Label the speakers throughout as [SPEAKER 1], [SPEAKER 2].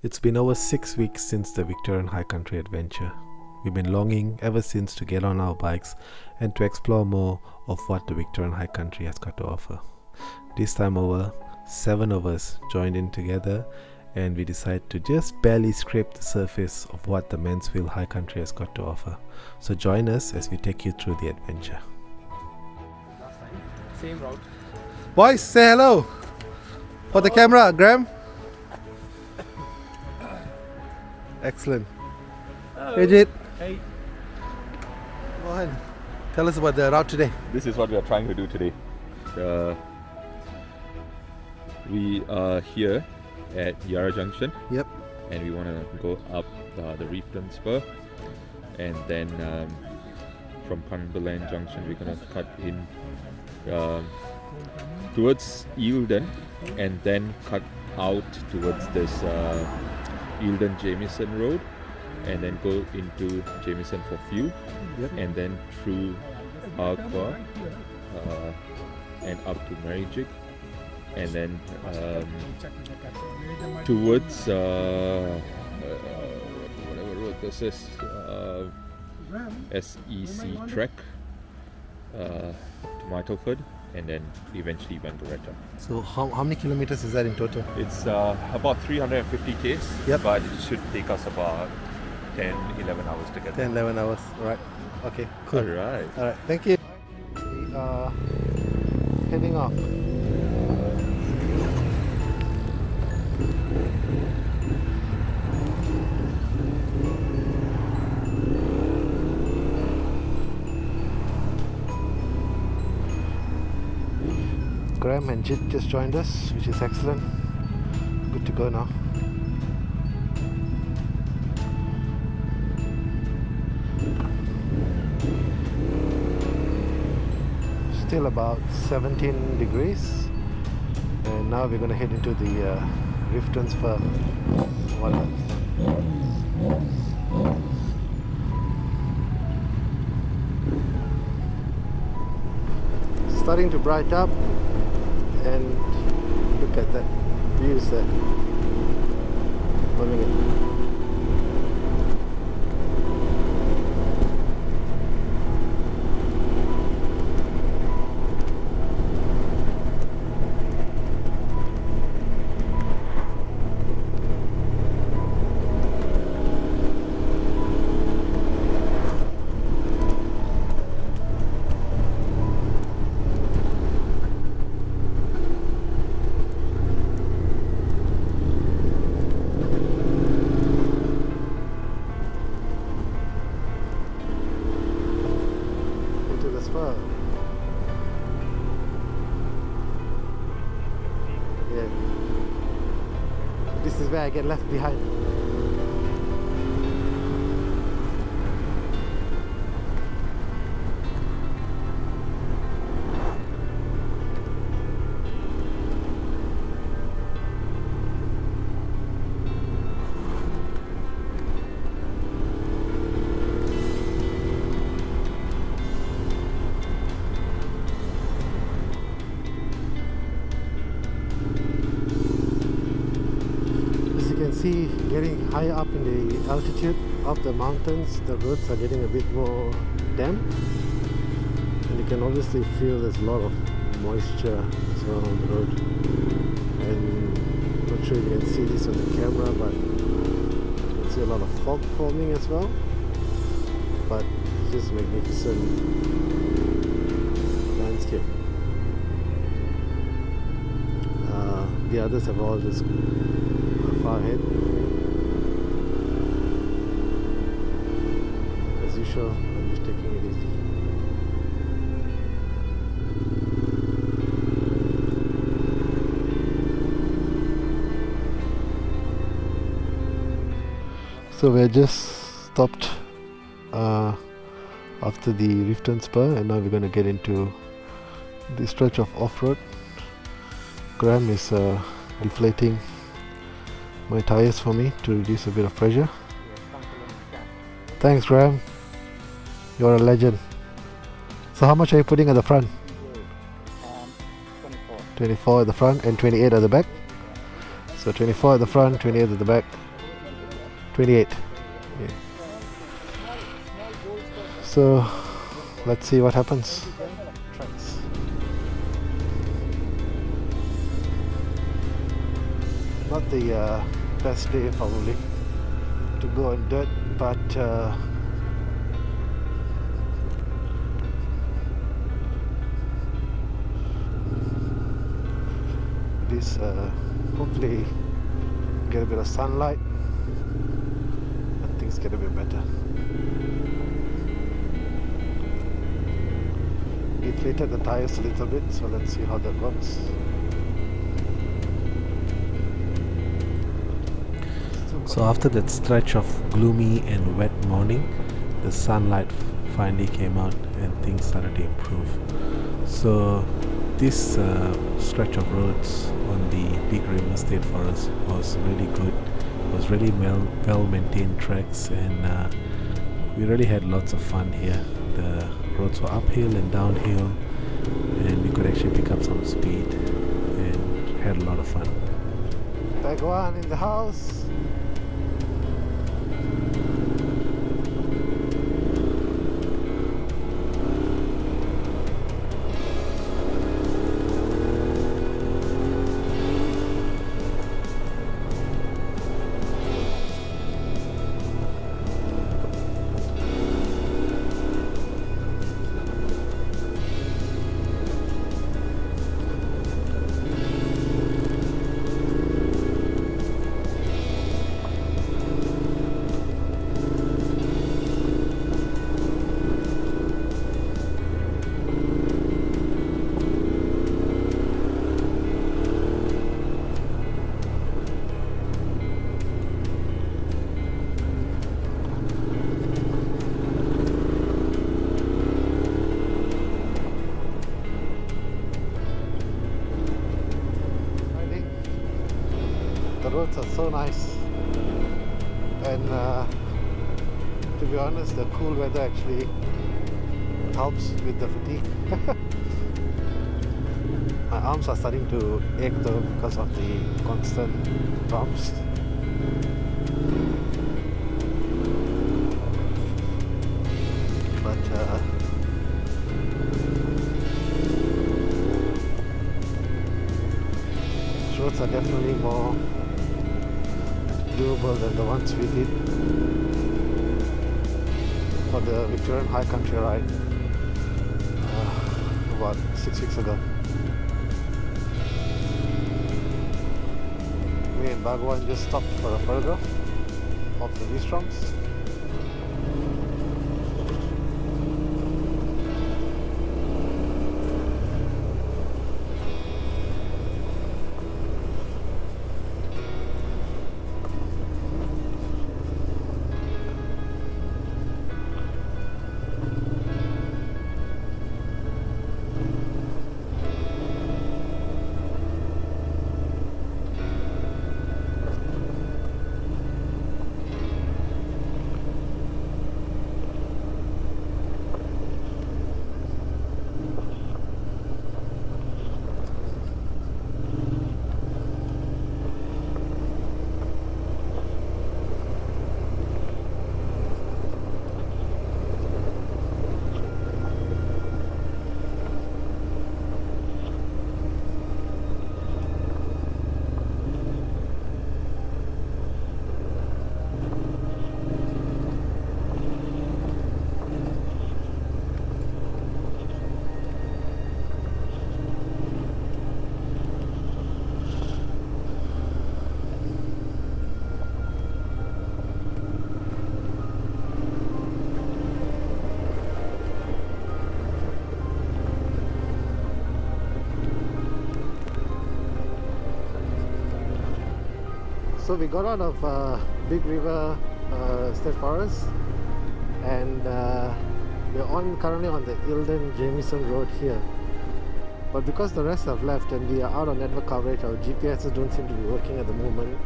[SPEAKER 1] It's been over 6 weeks since the Victorian High Country adventure. We've been longing ever since to get on our bikes and to explore more of what the Victorian High Country has got to offer. This time over, 7 of us joined in together and we decided to just barely scrape the surface of what the Mansfield High Country has got to offer. So join us as we take you through the adventure.
[SPEAKER 2] Same route.
[SPEAKER 3] Boys, say hello for the camera, Graham. Excellent.
[SPEAKER 2] Hello.
[SPEAKER 3] Hey, Jit.
[SPEAKER 2] Hey.
[SPEAKER 3] Go ahead. Tell us about the route today.
[SPEAKER 4] This is what we are trying to do today. We are here at Yara Junction.
[SPEAKER 3] Yep.
[SPEAKER 4] And we want to go up the Reefton Spur, and then from Cumberland Junction we're going to cut in towards Eldon and then cut out towards this Eldon-Jamieson Road and then go into Jamieson for fuel.
[SPEAKER 3] Yep.
[SPEAKER 4] And then through Aqua and up to Marriage, and then towards whatever road this is, SEC Trek to Martelford, and then eventually Wangaratta.
[SPEAKER 3] So how many kilometers is that in total?
[SPEAKER 4] It's about 350 km,
[SPEAKER 3] Yep.
[SPEAKER 4] but it should take us about 10-11 hours to get
[SPEAKER 3] 10-11 hours. Right. Okay, cool.
[SPEAKER 4] Alright.
[SPEAKER 3] Alright, thank you. We are heading off. Graham and Jit just joined us, which is excellent. Good to go now. Still about 17 degrees, and now we're going to head into the Reefton Spur. What else? Starting to bright up, and look at that views there. 1 minute. Yeah. This is where I get left behind. See, getting higher up in the altitude of the mountains, the roads are getting a bit more damp, and you can obviously feel there's a lot of moisture as well on the road. And I'm not sure if you can see this on the camera, but you can see a lot of fog forming as well. But it's just magnificent landscape. The others have all just far ahead. As usual, I'm just taking it easy. So we're just stopped after the Reefton Spur, and now we're going to get into the stretch of off-road. Graham is deflating my tires for me to reduce a bit of pressure. Thanks, Graham. You're a legend. So how much are you putting at the front?
[SPEAKER 2] 24.
[SPEAKER 3] 24 at the front and 28 at the back. So 24 at the front, 28 at the back. 28. Yeah. So let's see what happens. Tracks. Not the best day probably to go on dirt, but at least hopefully get a bit of sunlight and things get a bit better. Deflated the tires a little bit, so let's see how that works.
[SPEAKER 1] So after that stretch of gloomy and wet morning, the sunlight finally came out and things started to improve. So this stretch of roads on the Big River State Forest was really good. It was really well maintained tracks, and we really had lots of fun here. The roads were uphill and downhill, and we could actually pick up some speed and had a lot of fun.
[SPEAKER 3] Bhagwan in the house. The roads are so nice, and to be honest, the cool weather actually helps with the fatigue. My arms are starting to ache though because of the constant bumps. But roads are definitely more doable than the ones we did for the Victorian High Country ride about 6 weeks ago. Me and Bhagwan just stopped for a photograph of the Reefton. So we got out of Big River State Forest, and we're currently on the Eldon-Jamieson Road here. But because the rest have left and we are out on network coverage, our GPSs don't seem to be working at the moment.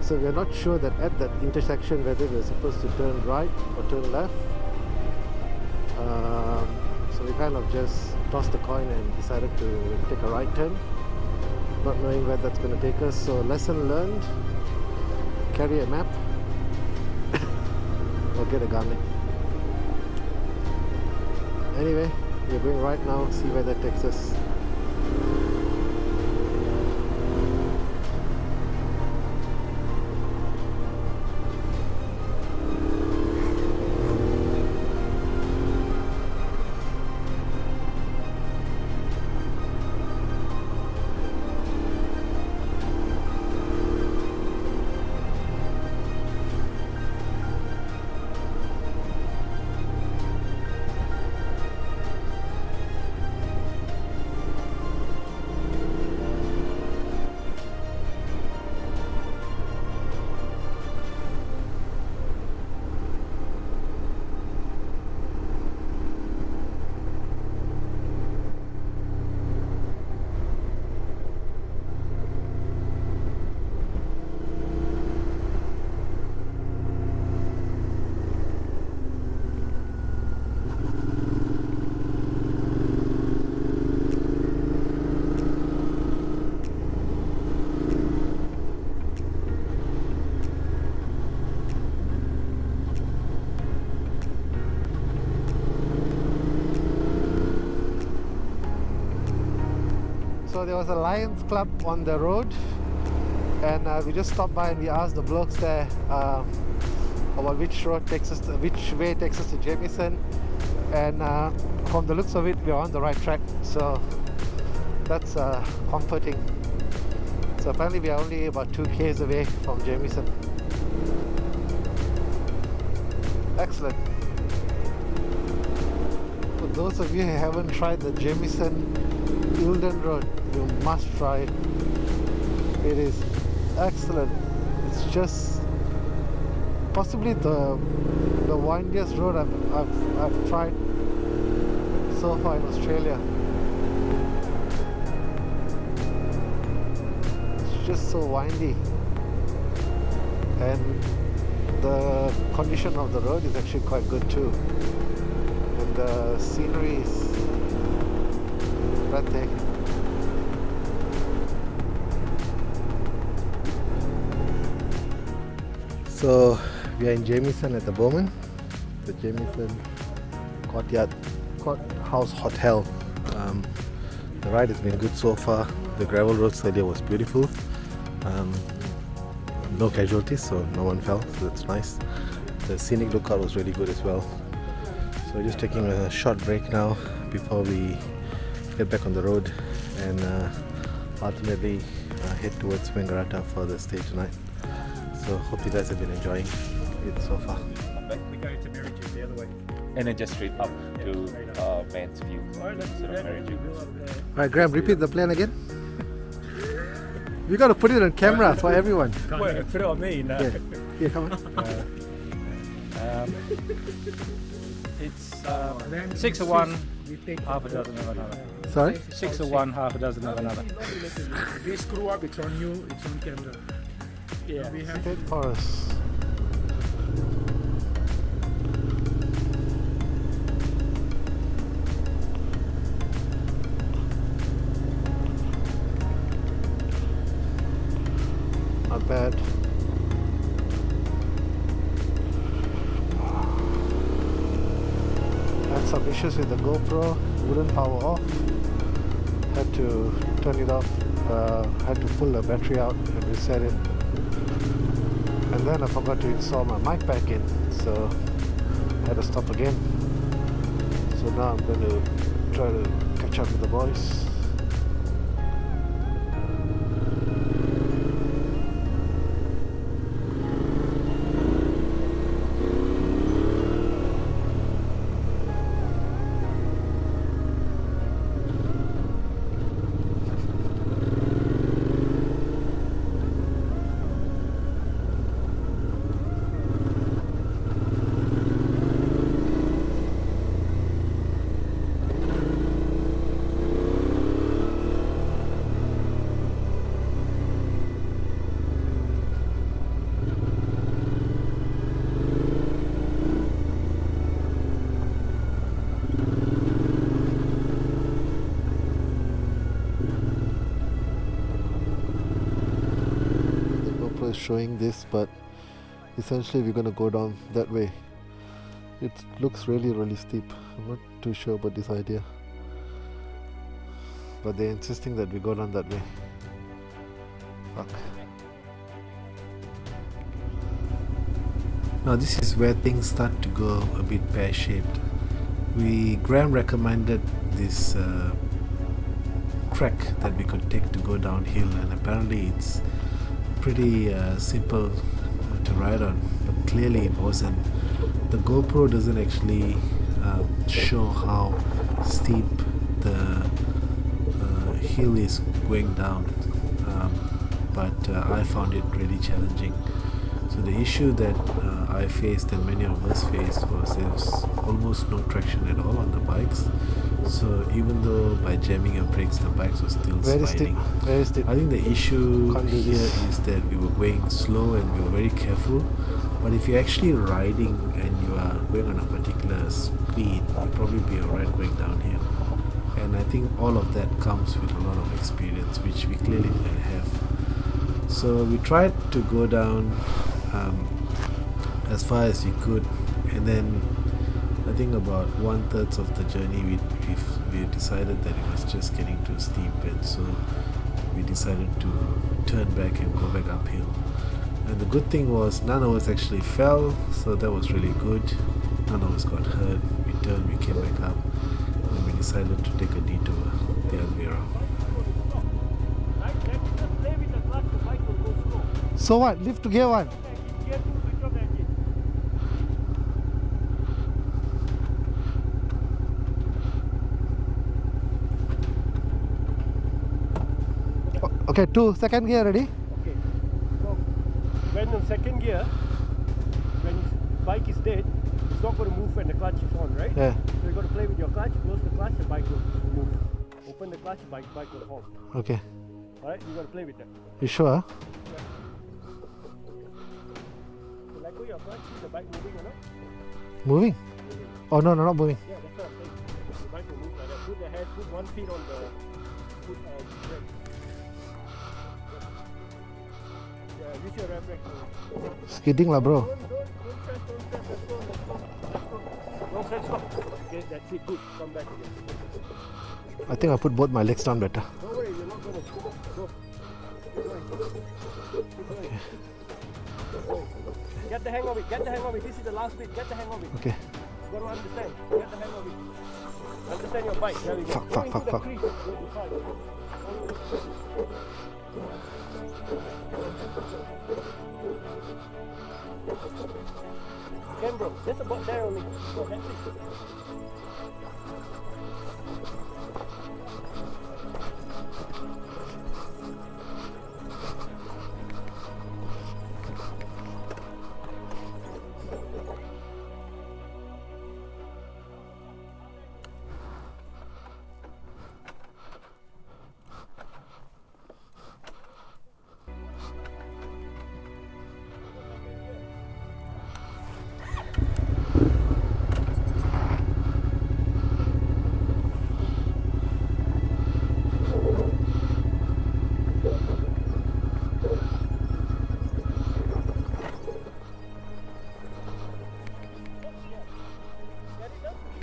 [SPEAKER 3] So we're not sure that at that intersection whether we're supposed to turn right or turn left. So we kind of just tossed a coin and decided to take a right turn, not knowing where that's going to take us. So lesson learned, carry a map or get a Garmin. Anyway, we're going right now, see where that takes us. So there was a Lions Club on the road, and we just stopped by and we asked the blokes there about which way takes us to Jamieson, and from the looks of it, we're on the right track. So that's comforting. So apparently we are only about 2 k's away from Jamieson. Excellent. For those of you who haven't tried the Jamieson Eldon Road, you must try it. It is excellent. It's just possibly the windiest road I've tried so far in Australia. It's just so windy, and the condition of the road is actually quite good too, and the scenery is breathtaking. So we are in Jamieson at the moment, the Jamieson Courthouse Hotel. The ride has been good so far. The gravel road earlier was beautiful. No casualties, so no one fell, so that's nice. The scenic lookout was really good as well. So we're just taking a short break now before we get back on the road and ultimately head towards Wangaratta for the stay tonight. So hope you guys have been enjoying it so far.
[SPEAKER 2] We go to Merridew the other way.
[SPEAKER 4] And then just straight up to Mansfield instead of Merridew.
[SPEAKER 3] Alright, Graham, repeat the plan again. We got to put it on camera for everyone.
[SPEAKER 2] Well, put it on me. No.
[SPEAKER 3] Yeah, come on.
[SPEAKER 2] It's 6 of one, half a dozen of another.
[SPEAKER 3] Sorry?
[SPEAKER 2] 6 of one, half a dozen of another.
[SPEAKER 5] They screw up, it's on you, it's on camera.
[SPEAKER 2] Yeah.
[SPEAKER 5] We have
[SPEAKER 3] State Forest. Not bad. Had some issues with the GoPro, wouldn't power off. Had to turn it off, had to pull the battery out and reset it. And then I forgot to install my mic back in, so I had to stop again. So now I'm going to try to catch up with the boys. Showing this, but essentially we're going to go down that way. It looks really steep. I'm not too sure about this idea, but they're insisting that we go down that way. Fuck.
[SPEAKER 1] Now this is where things start to go a bit pear-shaped. Graham recommended this track that we could take to go downhill, and apparently it's pretty simple to ride on, but clearly it wasn't. The GoPro doesn't actually show how steep the hill is going down, but I found it really challenging. So the issue that I faced and many of us faced was there was almost no traction at all on the bikes. So even though by jamming your brakes the bikes were still
[SPEAKER 3] Very
[SPEAKER 1] sliding.
[SPEAKER 3] steep. Very steep.
[SPEAKER 1] I think the issue
[SPEAKER 3] Can't do
[SPEAKER 1] here
[SPEAKER 3] this.
[SPEAKER 1] is that we were going slow and we were very careful. But if you're actually riding and you are going on a particular speed, you'll probably be alright going downhill. And I think all of that comes with a lot of experience, which we clearly didn't have. So we tried to go down as far as we could, and then I think about 1/3 of the journey we decided that it was just getting too steep, and so we decided to turn back and go back uphill. And the good thing was none of us actually fell, so that was really good. None of us got hurt. We turned, we came back up, and we decided to take a detour the other way around.
[SPEAKER 3] So what? Lift to gear 1. Okay, 2 second gear ready?
[SPEAKER 5] Okay. So when in second gear, when bike is dead, it's not going to move when the clutch is on, right?
[SPEAKER 3] Yeah.
[SPEAKER 5] So you got to play with your clutch, close the clutch, the bike will move. Open the clutch, bike will halt.
[SPEAKER 3] Okay.
[SPEAKER 5] Alright, you got to play with that.
[SPEAKER 3] You sure?
[SPEAKER 5] So let go your clutch, see the bike moving or not?
[SPEAKER 3] Moving? Oh no, not moving.
[SPEAKER 5] Yeah, that's what I'm saying. The bike will move like that. Put the head, put one feet on the brake. Yeah, use your rev brake.
[SPEAKER 3] Skidding lah, bro.
[SPEAKER 5] Don't press, let's go. No, let's go. Okay, that's it, good. Come back again.
[SPEAKER 3] I think I put both my legs down better.
[SPEAKER 5] Don't worry, you're not going to go. Keep going.
[SPEAKER 3] Okay.
[SPEAKER 5] Get the hang of it, This is the last bit. Get the hang of it.
[SPEAKER 3] Okay.
[SPEAKER 5] You got to understand. Get the hang of it. Understand your bike. There we go.
[SPEAKER 3] Fuck.
[SPEAKER 5] Go into the crease. Go to side. Again, bro. Just about there only. Go, that's it.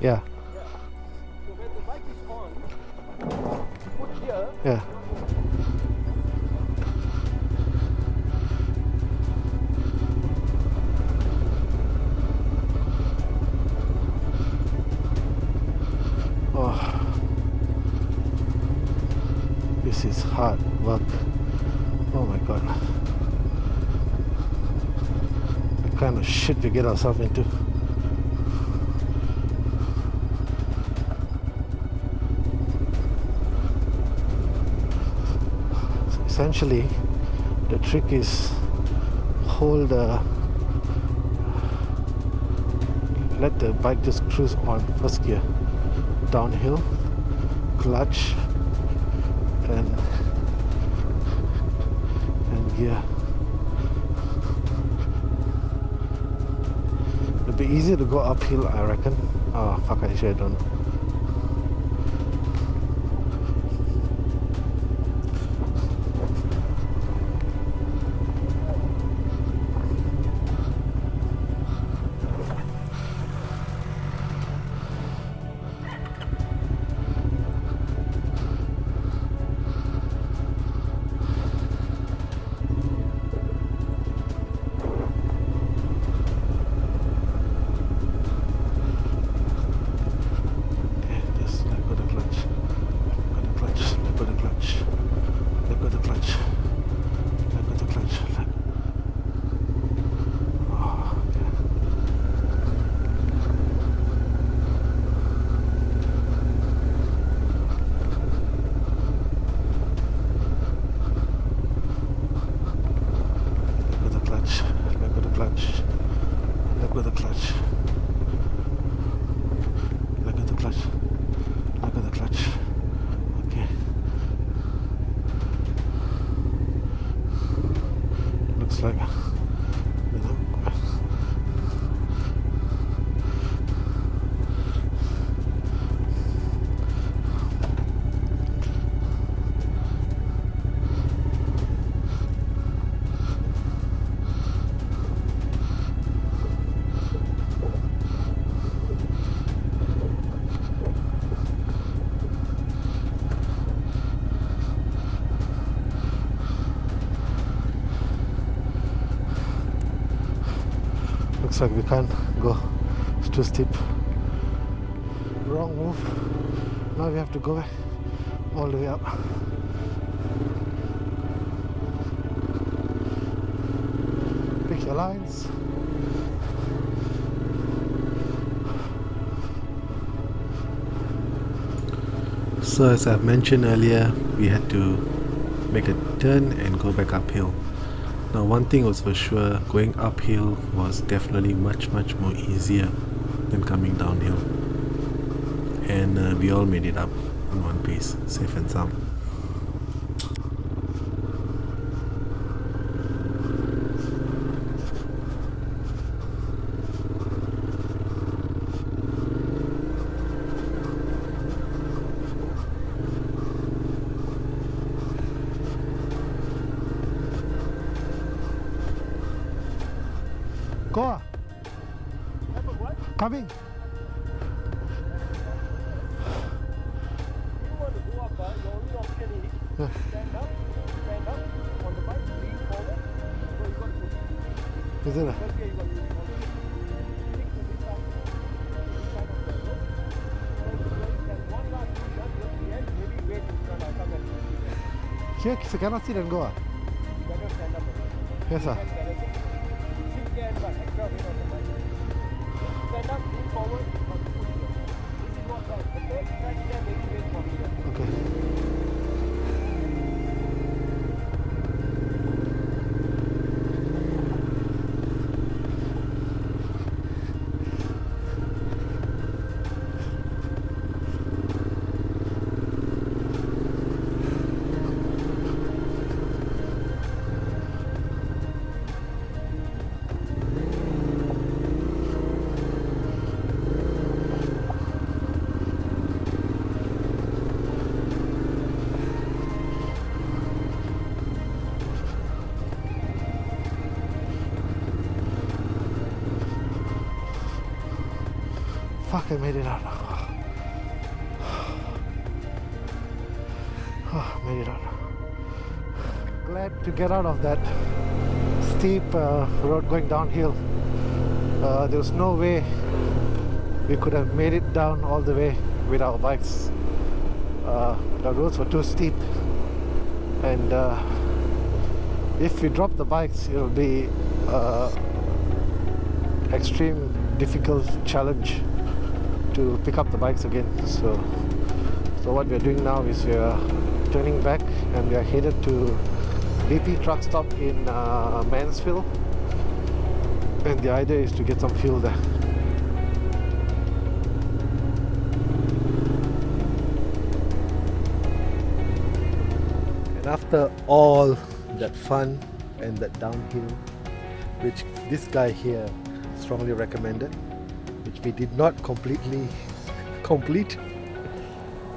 [SPEAKER 3] Yeah.
[SPEAKER 5] So when the bike is on, put here.
[SPEAKER 3] Yeah. Oh. This is hard work. Oh my god. The kind of shit we get ourselves into. Essentially, the trick is let the bike just cruise on first gear, downhill, clutch, and gear. It'll be easier to go uphill, I reckon. Oh fuck, actually I don't know. clutch. Let go of the clutch. Let go of the clutch. Let go of the clutch. Okay. Looks like, you know. Looks like we can't go, it's too steep. Wrong move. Now we have to go all the way up. Pick your lines.
[SPEAKER 1] So as I've mentioned earlier, we had to make a turn and go back uphill. Now one thing was for sure, going uphill was definitely much more easier than coming downhill. And we all made it up in one piece, safe and sound.
[SPEAKER 3] Go! Coming!
[SPEAKER 5] You want to go up, your only option is stand up on the bike, lean forward. So you got to
[SPEAKER 3] Is it?
[SPEAKER 5] first gear, you got to stick to this side of the road. Then one last push up, just the end, maybe wait in front, I'll come and
[SPEAKER 3] Here, so cannot sit and go.
[SPEAKER 5] better stand up.
[SPEAKER 3] Yes, sir.
[SPEAKER 5] Sit there and back, extra weight on the bike. Stand up, lean forward, or push here. This is what right. The first stand there, maybe wait for me here.
[SPEAKER 3] Okay. Fuck, I made it out. Oh, made it out. Glad to get out of that steep road going downhill. There was no way we could have made it down all the way with our bikes. The roads were too steep, and if we drop the bikes, it will be extreme difficult challenge to pick up the bikes again. So what we are doing now is we are turning back and we are headed to BP truck stop in Mansfield, and the idea is to get some fuel there. And after all that fun and that downhill, which this guy here strongly recommended, which we did not completely complete,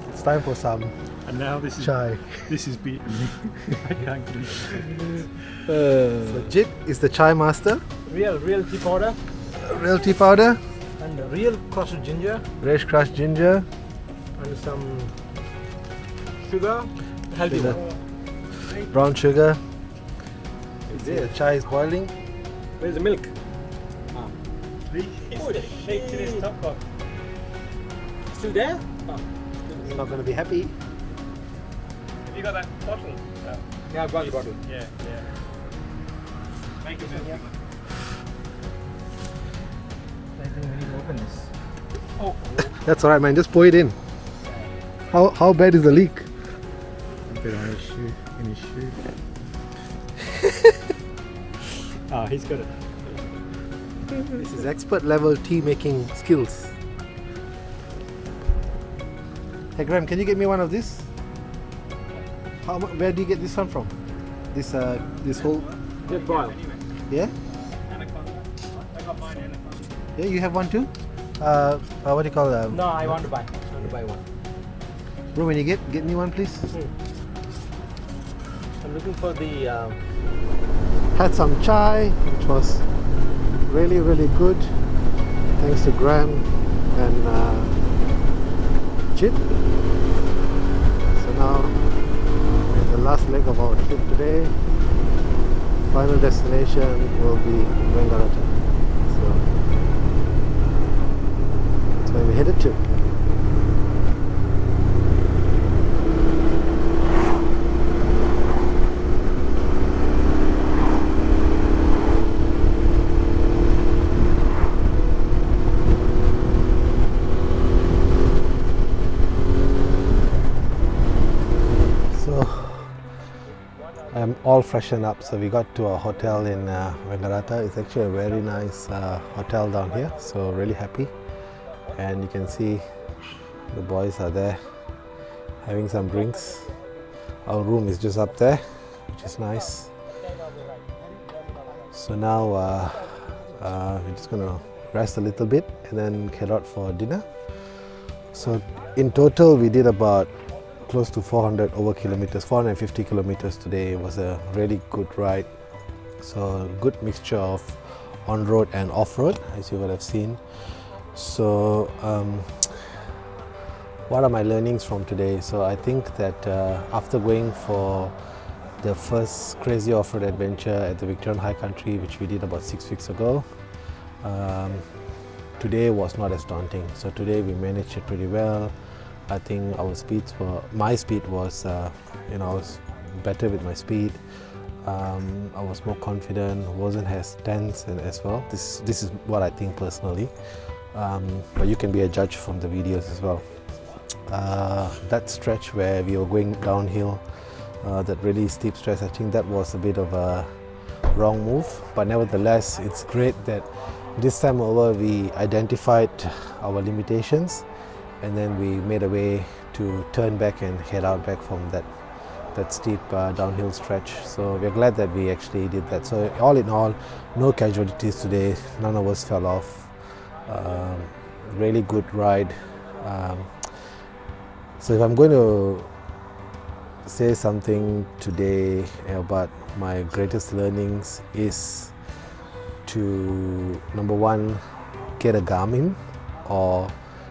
[SPEAKER 3] it's time for some
[SPEAKER 2] And now this
[SPEAKER 3] chai.
[SPEAKER 2] is beating me. I can't believe it.
[SPEAKER 3] So Jit is the chai master.
[SPEAKER 2] Real tea powder
[SPEAKER 3] Real tea powder,
[SPEAKER 2] and real crushed ginger
[SPEAKER 3] fresh crushed ginger,
[SPEAKER 2] and some sugar, healthy
[SPEAKER 3] Sugar.
[SPEAKER 2] one.
[SPEAKER 3] brown sugar. The chai is boiling.
[SPEAKER 2] Where's the milk? Oh, the shake to this top up. Still there?
[SPEAKER 3] He's not going to be happy.
[SPEAKER 2] Have you got that bottle? Yeah, I've got the bottle. Yeah. Make it milk. I think we need to open this. Oh.
[SPEAKER 3] That's alright, man. Just pour it in. How bad is the leak?
[SPEAKER 2] Put it on his shoe. In his shoe. He's got it.
[SPEAKER 3] This is expert level tea making skills. Hey Graham, can you get me one of this? Where do you get this one from? This whole.
[SPEAKER 2] Just boil.
[SPEAKER 3] Yeah.
[SPEAKER 2] Anaconda. I got mine anaconda.
[SPEAKER 3] Yeah, you have one too. What do you call them?
[SPEAKER 5] No, I want to buy. I want to buy one.
[SPEAKER 3] Bro, when you get me one, please.
[SPEAKER 5] I'm looking for the.
[SPEAKER 3] Had some chai, which was really good. Thanks to Graham and Chip. So now we're the last leg of our trip today. Final destination will be Wangaratta. So that's where we're headed to. I'm all freshened up, so we got to a hotel in Wangaratta. It's actually a very nice hotel down here, so really happy. And you can see the boys are there having some drinks. Our room is just up there, which is nice. So now we're just gonna rest a little bit and then head out for dinner. So in total we did about close to 400 over kilometers, 450 kilometers today. It was a really good ride. So good mixture of on-road and off-road, as you would have seen. So what are my learnings from today? So I think that after going for the first crazy off-road adventure at the Reefton High Country, which we did about 6 weeks ago, today was not as daunting. So today we managed it pretty well. I think my speed was, I was better with my speed. I was more confident, wasn't as tense and as well. This is what I think personally. But you can be a judge from the videos as well. That stretch where we were going downhill, that really steep stretch, I think that was a bit of a wrong move. But nevertheless, it's great that this time over we identified our limitations, and then we made a way to turn back and head out back from that steep downhill stretch. So we're glad that we actually did that. So all in all, no casualties today, none of us fell off. Really good ride. So if I'm going to say something today about my greatest learnings is to, number one, get a Garmin, or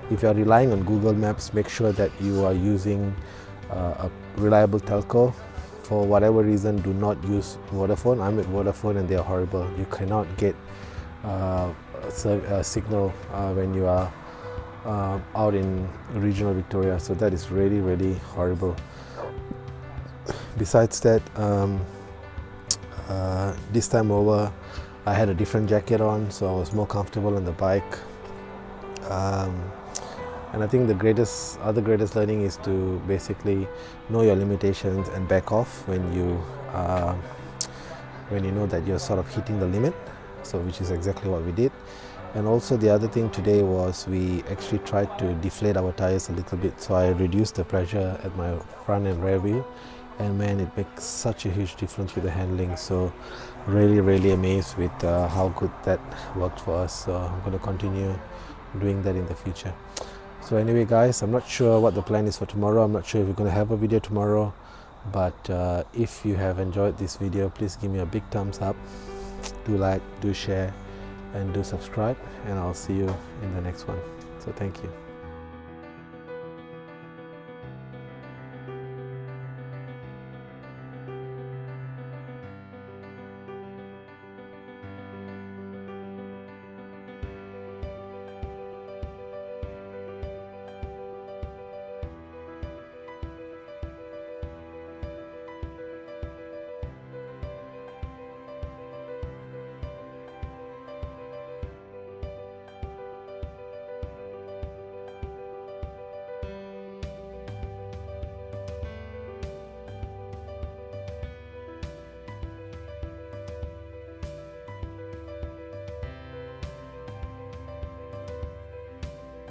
[SPEAKER 3] if you are relying on Google Maps, make sure that you are using a reliable telco. For whatever reason, do not use Vodafone. I'm at Vodafone and they are horrible. You cannot get a signal when you are out in regional Victoria, so that is really horrible. Besides that, this time over I had a different jacket on, so I was more comfortable on the bike. And I think the other greatest learning is to basically know your limitations and back off when you know that you're sort of hitting the limit. So which is exactly what we did. And also the other thing today was we actually tried to deflate our tires a little bit. So I reduced the pressure at my front and rear wheel, and man, it makes such a huge difference with the handling. So really amazed with how good that worked for us. So I'm going to continue doing that in the future. So anyway guys, I'm not sure what the plan is for tomorrow. I'm not sure if we're going to have a video tomorrow, but if you have enjoyed this video, please give me a big thumbs up. Do like, do share, and do subscribe, and I'll see you in the next one. So thank you.